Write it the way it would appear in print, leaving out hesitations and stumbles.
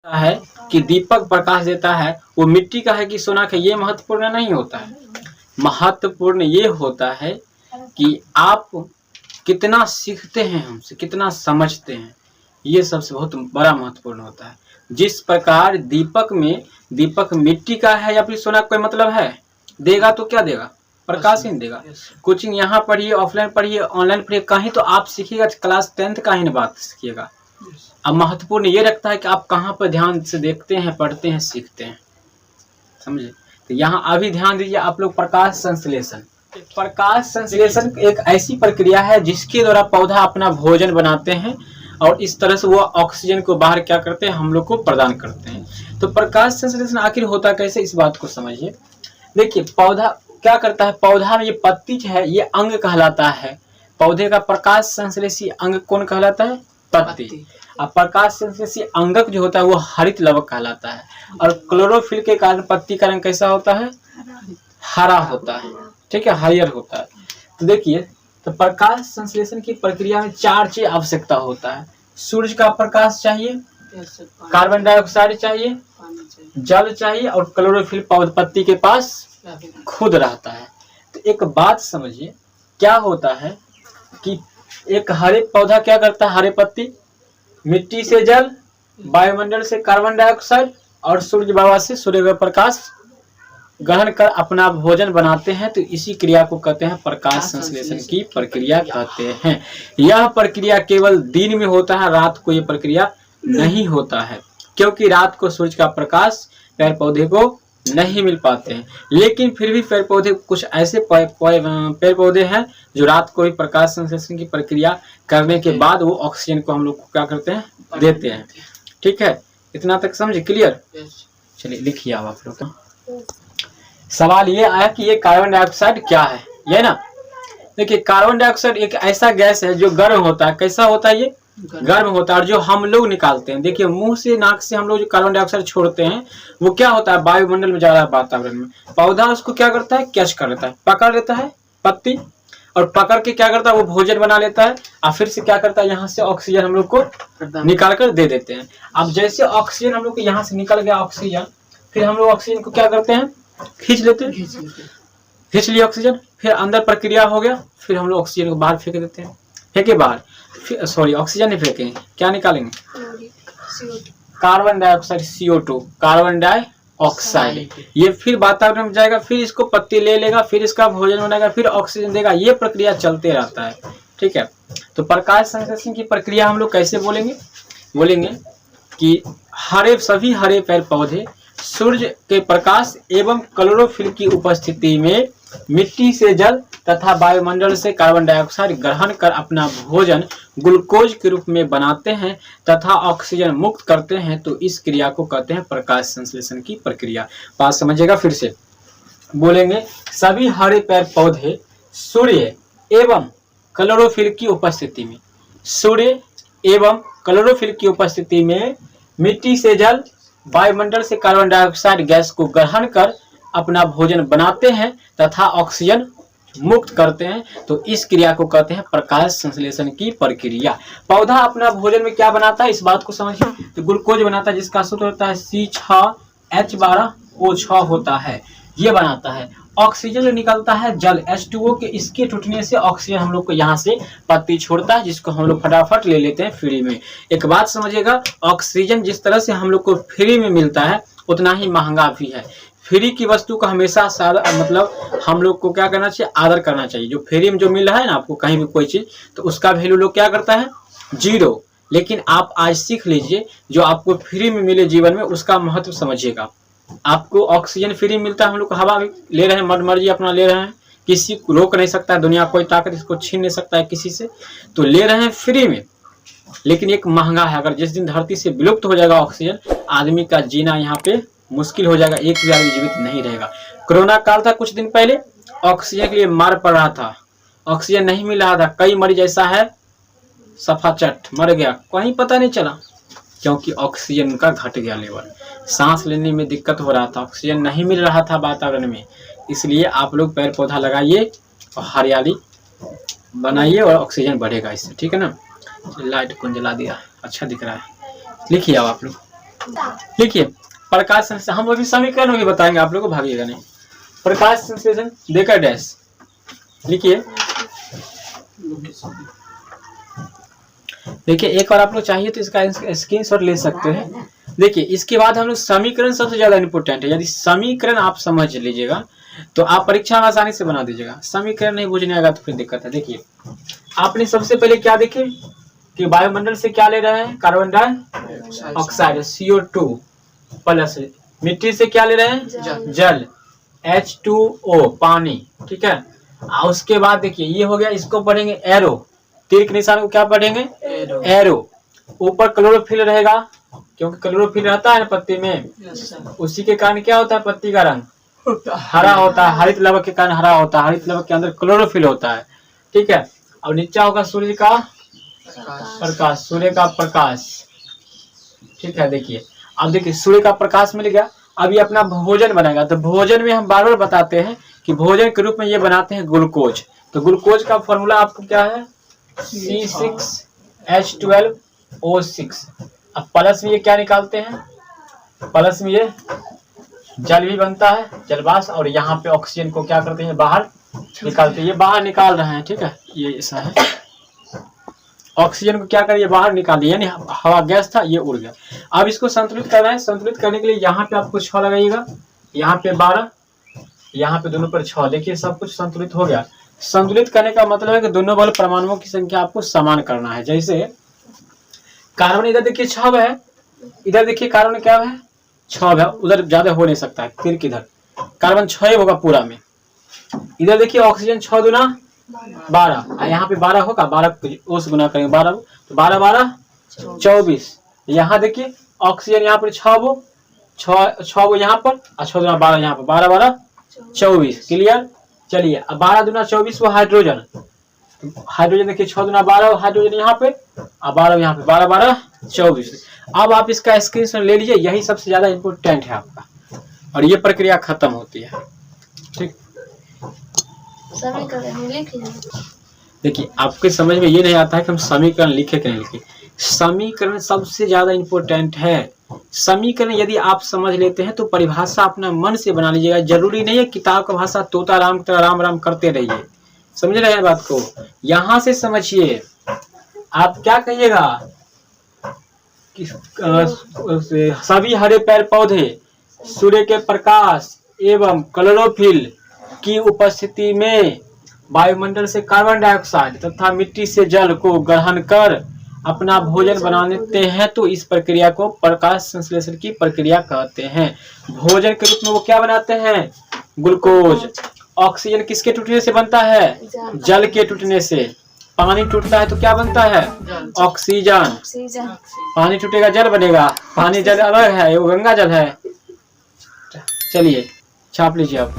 है कि दीपक प्रकाश देता है वो मिट्टी का है कि सोना का, ये महत्वपूर्ण नहीं होता है। महत्वपूर्ण ये होता है कि आप कितना सीखते हैं हमसे, कितना समझते हैं, ये सबसे बहुत बड़ा महत्वपूर्ण होता है। जिस प्रकार दीपक मिट्टी का है या फिर सोना का कोई मतलब है, देगा तो क्या देगा, प्रकाश ही देगा। कोचिंग यहाँ पढ़िए, ऑफलाइन पढ़िए, ऑनलाइन पढ़िए, कहीं तो आप सीखिएगा, क्लास 10th का ही ना बात सीखिएगा। अब महत्वपूर्ण ये रखता है कि आप कहाँ पर ध्यान से देखते हैं, पढ़ते हैं, सीखते हैं, समझे। तो यहाँ अभी ध्यान दीजिए आप लोग, प्रकाश संश्लेषण। प्रकाश संश्लेषण एक ऐसी प्रक्रिया है जिसके द्वारा पौधा अपना भोजन बनाते हैं और इस तरह से वो ऑक्सीजन को बाहर क्या करते हैं, हम लोग को प्रदान करते हैं। तो प्रकाश संश्लेषण आखिर होता कैसे, इस बात को समझिए। देखिए पौधा क्या करता है, पौधा में ये पत्ती है, ये अंग कहलाता है। पौधे का प्रकाश संश्लेषी अंग कौन कहलाता है, पत्ती। अब प्रकाश संश्लेषी अंगक जो होता है वो हरित लवक कहलाता है। और क्लोरोफिल के कारण पत्ती का रंग कैसा होता है, हरा होता है, ठीक है, हरियर होता है। तो देखिए, तो प्रकाश संश्लेषण की प्रक्रिया में 4 चीज आवश्यकता होता है। सूर्य का प्रकाश चाहिए, कार्बन डाइऑक्साइड चाहिए, जल चाहिए और क्लोरोफिल पत्ती के पास खुद रहता है। तो एक बात समझिए, क्या होता है कि एक हरे पौधा क्या करता है, हरे पत्ती मिट्टी से जल, वायुमंडल से कार्बन डाइऑक्साइड और सूर्य बाबा से सूर्य का प्रकाश ग्रहण कर अपना भोजन बनाते हैं। तो इसी क्रिया को कहते हैं प्रकाश संश्लेषण की प्रक्रिया कहते हैं। यह प्रक्रिया केवल दिन में होता है, रात को यह प्रक्रिया नहीं होता है, क्योंकि रात को सूर्य का प्रकाश पेड़ पौधे को नहीं मिल पाते हैं। लेकिन फिर भी पेड़ पौधे, कुछ ऐसे पेड़ पौधे हैं जो रात को भी प्रकाश संश्लेषण की प्रक्रिया करने के बाद वो ऑक्सीजन को हम लोग को क्या करते हैं, देते हैं। ठीक है, इतना तक समझे, क्लियर। चलिए लिखिए आप लोग। सवाल ये आया कि ये कार्बन डाइऑक्साइड क्या है, ये ना। देखिए कार्बन डाइऑक्साइड एक ऐसा गैस है जो गर्म होता है। कैसा होता है, ये गर्म होता है। और जो हम लोग निकालते हैं, देखिए मुंह से, नाक से हम लोग जो कार्बन डाइऑक्साइड छोड़ते हैं वो क्या होता है, वायुमंडल में जा रहा है, वातावरण में। पौधा उसको क्या करता है, कैच कर लेता है, पकड़ लेता है पत्ती, और पकड़ के क्या करता है, वो भोजन बना लेता है। और फिर से क्या करता है, यहाँ से ऑक्सीजन हम लोग को निकाल कर दे देते हैं। अब जैसे ऑक्सीजन हम लोग को यहाँ से निकल गया ऑक्सीजन, फिर हम लोग ऑक्सीजन को क्या करते हैं, खींच लेते हैं, खींच लिया ऑक्सीजन, फिर अंदर प्रक्रिया हो गया, फिर हम लोग ऑक्सीजन को बाहर फेंक देते हैं। फेंके बाहर, सॉरी ऑक्सीजन नहीं फेंकेंगे, क्या निकालेंगे, carbon dioxide, CO2, carbon dioxide. ये फिर वातावरण में जाएगा, फिर इसको पत्ती ले लेगा, फिर इसका भोजन बनाएगा, फिर ऑक्सीजन देगा। ये प्रक्रिया चलते रहता है, ठीक है। तो प्रकाश संश्लेषण की प्रक्रिया हम लोग कैसे बोलेंगे, बोलेंगे कि सभी हरे पेड़ पौधे सूर्य के प्रकाश एवं क्लोरोफिल की उपस्थिति में मिट्टी से जल तथा वायुमंडल से कार्बन डाइऑक्साइड ग्रहण कर अपना भोजन ग्लूकोज के रूप में बनाते हैं तथा ऑक्सीजन मुक्त करते हैं। तो इस क्रिया को कहते हैं प्रकाश संश्लेषण की प्रक्रिया। बात समझिएगा, फिर से बोलेंगे, सभी हरे पेड़ पौधे सूर्य एवं क्लोरोफिल की उपस्थिति में, सूर्य एवं क्लोरोफिल की उपस्थिति में मिट्टी से जल, वायुमंडल से कार्बन डाइऑक्साइड गैस को ग्रहण कर अपना भोजन बनाते हैं तथा ऑक्सीजन मुक्त करते हैं। तो इस क्रिया को कहते हैं प्रकाश संश्लेषण की प्रक्रिया। पौधा अपना भोजन में क्या बनाता है, इस बात को समझिए। तो ग्लूकोज बनाता है, जिसका सूत्र होता है C6H12O6 होता है, ये बनाता है। ऑक्सीजन जो निकलता है जल H2O के, इसके टूटने से ऑक्सीजन हम लोग को यहाँ से पत्ती छोड़ता है, जिसको हम लोग फटाफट ले लेते हैं फ्री में। एक बात समझिएगा, ऑक्सीजन जिस तरह से हम लोग को फ्री में मिलता है उतना ही महंगा भी है। फ्री की वस्तु का हमेशा मतलब हम लोग को क्या करना चाहिए, आदर करना चाहिए। जो फ्री में जो मिल रहा है ना आपको कहीं भी कोई चीज, तो उसका वैल्यू लोग क्या करता है, 0। लेकिन आप आज सीख लीजिए, जो आपको फ्री में मिले जीवन में उसका महत्व समझिएगा। आपको ऑक्सीजन फ्री मिलता है, हम लोग हवा भी ले रहे हैं, मन मर्जी अपना ले रहे हैं, किसी को रोक नहीं सकता है, दुनिया कोई ताकत इसको छीन नहीं सकता है किसी से, तो ले रहे हैं फ्री में। लेकिन एक महंगा है। अगर जिस दिन धरती से विलुप्त हो जाएगा ऑक्सीजन, आदमी का जीना यहाँ पे मुश्किल हो जाएगा, एक भी आदमी जीवित नहीं रहेगा। कोरोना काल था, कुछ दिन पहले ऑक्सीजन के लिए मार पड़ रहा था, ऑक्सीजन नहीं मिल रहा था। कई मरीज ऐसा है सफाचट मर गया, कहीं पता नहीं चला, क्योंकि ऑक्सीजन का घट गया लेवल। सांस लेने में दिक्कत हो रहा था, ऑक्सीजन नहीं मिल रहा था वातावरण में। इसलिए आप लोग पेड़ पौधा लगाइए और हरियाली बनाइए और ऑक्सीजन बढ़ेगा इससे, ठीक है ना। लाइट को जला दिया, अच्छा दिख रहा है। लिखिए आप लोग। लिखिए प्रकाश संश्लेषण, हम अभी समीकरण भी बताएंगे, आप लोगों को भागिएगा नहीं। प्रकाश संश्लेषण देकर डैश लिखिए। देखिए एक और आप लोग चाहिए तो इसका स्क्रीनशॉट ले सकते हैं। देखिए इसके बाद हम लोग समीकरण सबसे ज्यादा इंपॉर्टेंट है। यदि समीकरण आप समझ लीजिएगा तो आप परीक्षा में आसानी से बना दीजिएगा। समीकरण नहीं बुझने आएगा तो फिर दिक्कत है। देखिए आपने सबसे पहले क्या देखे कि वायुमंडल से क्या ले रहे हैं, कार्बन डाइऑक्साइड CO2 प्लस, मिट्टी से क्या ले रहे हैं, जल H2O पानी, ठीक है। उसके बाद देखिए ये हो गया, इसको पढ़ेंगे एरो, तीर के निशान को क्या पढ़ेंगे, एरो। ऊपर क्लोरोफिल रहेगा क्योंकि क्लोरोफिल रहता है पत्ती में, उसी के कारण क्या होता है, पत्ती का रंग हरा होता है, हरित लवक के कारण हरा होता है, हरित लवक के अंदर क्लोरोफिल होता है, ठीक है। और नीचा होगा सूर्य का प्रकाश, सूर्य का प्रकाश, ठीक है। देखिए अब देखिए सूर्य का प्रकाश मिल गया। अभी अपना भोजन बनेगा तो भोजन में हम बार बार बताते हैं कि भोजन के रूप में ये बनाते हैं ग्लूकोज। तो ग्लूकोज का फॉर्मूला आपको क्या है, C6H12O6। अब प्लस में ये क्या निकालते हैं, प्लस में ये जल भी बनता है, जलवाष्प, और यहाँ पे ऑक्सीजन को क्या करते हैं, बाहर निकालते हैं। ये बाहर निकाल रहे हैं, ठीक है, ये ऐसा है। ऑक्सीजन को क्या करिए, बाहर निकाल दिया, यानी हवा गैस था ये उड़ गया। अब इसको संतुलित करना है। संतुलित करने के लिए यहाँ पे आपको 6 लगाइएगा, यहाँ पे 12, यहाँ पे दोनों पर 6। देखिए सब कुछ संतुलित हो गया। संतुलित करने का मतलब है कि दोनों बल परमाणुओं की संख्या आपको समान करना है। जैसे कार्बन इधर देखिए 6 है, इधर देखिए कार्बन क्या है 6 है, उधर ज्यादा हो नहीं सकता है, फिर किधर कार्बन 6 होगा पूरा में। इधर देखिए ऑक्सीजन 6 दूना 12, यहाँ पे 12 होगा, 12 ओस गुना करेंगे 12, तो 12 12 24। यहाँ देखिए ऑक्सीजन यहाँ पर 6 वो यहाँ पर, और 6 दूना 12 यहाँ पर, 12 12 24। क्लियर। चलिए अब 12 दूना 24 वो हाइड्रोजन, हाइड्रोजन देखिए 6 दूना 12 हाइड्रोजन यहाँ पे, और 12 यहाँ पे, 12 12 24। अब आप इसका स्क्रीनशॉट ले लीजिए, यही सबसे ज्यादा इम्पोर्टेंट है आपका, और ये प्रक्रिया खत्म होती है, ठीक। देखिए आपके समझ में ये नहीं आता है कि हम समीकरण लिखे कि नहीं लिखे। समीकरण सबसे ज्यादा इम्पोर्टेंट है। समीकरण यदि आप समझ लेते हैं तो परिभाषा अपना मन से बना लीजिएगा। जरूरी नहीं है किताब का भाषा तोता राम की तरह राम राम करते रहिए, समझ रहे हैं बात को, यहाँ से समझिए। आप क्या कहिएगा कि सभी हरे पेड़ पौधे सूर्य के प्रकाश एवं क्लोरोफिल की उपस्थिति में वायुमंडल से कार्बन डाइऑक्साइड तथा मिट्टी से जल को ग्रहण कर अपना भोजन बनाते हैं, तो इस प्रक्रिया को प्रकाश संश्लेषण की प्रक्रिया कहते हैं। भोजन के रूप में वो क्या बनाते हैं, ग्लूकोज। ऑक्सीजन किसके टूटने से बनता है, जल के टूटने से। पानी टूटता है तो क्या बनता है, ऑक्सीजन। पानी टूटेगा जल बनेगा, पानी जल अलग है, वो गंगा जल है। चलिए छाप लीजिए आप।